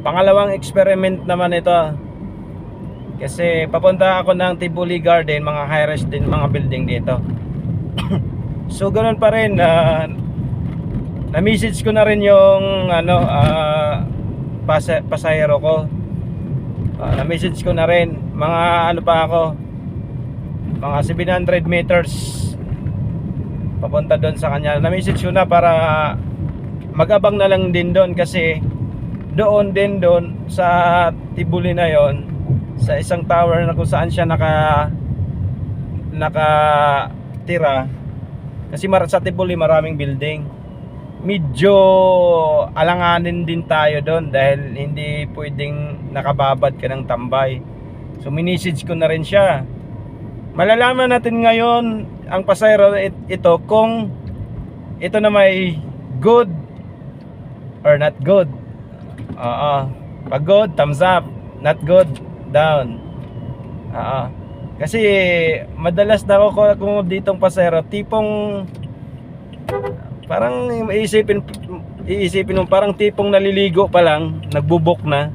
Pangalawang experiment naman ito. Kasi papunta ako ng Tibuli Garden, mga high-rise din mga building dito. So ganoon pa rin, na-message ko na rin yung pasahero ko. Na-message ko na rin, mga pa ako, mga 700 meters papunta doon sa kanya. Na-message ko na para mag-abang na lang din doon, kasi doon sa Tibuli na yon, sa isang tower na kung saan siya nakatira. Kasi sa Tibuli maraming building. Medyo alanganin din tayo doon dahil hindi pwedeng nakababad ka ng tambay. So minisage ko na rin siya. Malalaman natin ngayon ang pasahero ito kung ito na may good or not good. Pag good, thumbs up. Not good, down. Kasi madalas na ako kung ditong pasahero, tipong parang iisipin mo parang tipong naliligo pa lang, nagbubok na.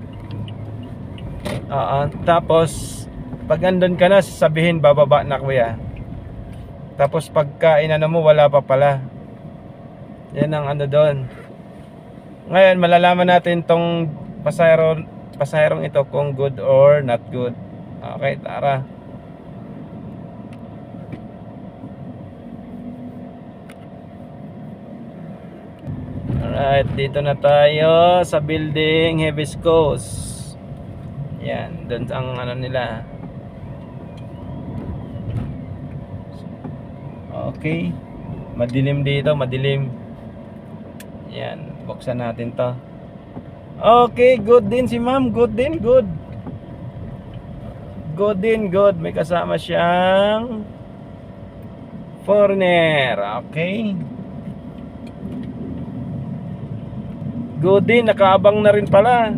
Tapos pag andun ka na, sabihin bababa na kuya. Tapos pagka inano mo, wala pa pala. Yan ang doon. Ngayon malalaman natin tong pasaherong ito kung good or not good. Okay, tara. Alright, dito na tayo sa building Hibiscus. Yan, doon ang nila. Okay. Madilim dito, madilim. Yan, buksan natin to. Okay, good din si ma'am. Good din, good. Good din, good. May kasama siyang foreigner. Okay. Good din, nakaabang na rin pala.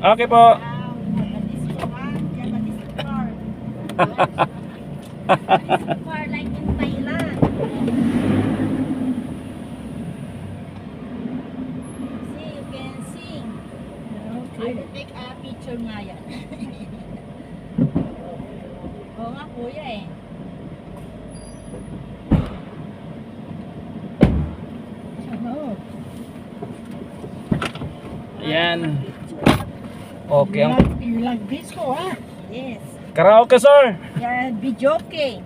Okay po. Far like in Thailand. See, you can sing. Okay. I will take a picture nga yan. Oo nga kuya eh. Yan. Okay. You like disco, huh? Yes. Karaoke, sir. Yeah, videoke.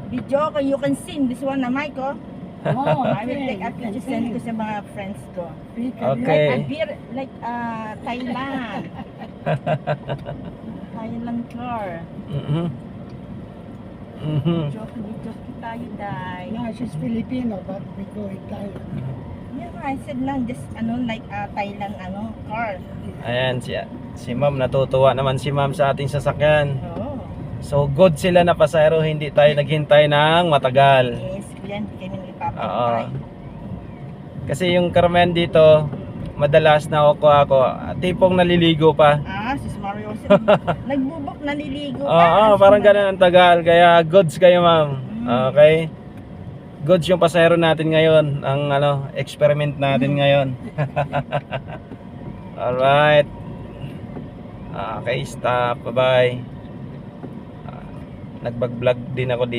Videoke, you can sing this one na mic, oh. Oh, I will take a picture, send ko sa mga friends ko. Okay. Like a beer, like Thailand. Thailand car. Videoke tayo, Day. No, she's Filipino, but we go Italian. Yeah, I said lang, just like Thailand car. Ayan si ma'am, natutuwa naman si ma'am sa ating sasakyan. Oh. So good sila na pasahero, hindi tayo naghintay ng matagal. Yes, yan, hindi kami Oo. nagpapantay. Kasi yung karamihan dito, madalas na ako tipong naliligo pa. Sis Mario, nagbubok, naliligo Oo, parang ganun ang tagal. Kaya goods kayo, ma'am. Okay? Goods yung pasahero natin ngayon. Ang experiment natin ngayon. Alright. Okay, stop. Bye-bye. Nagbablog din ako dito.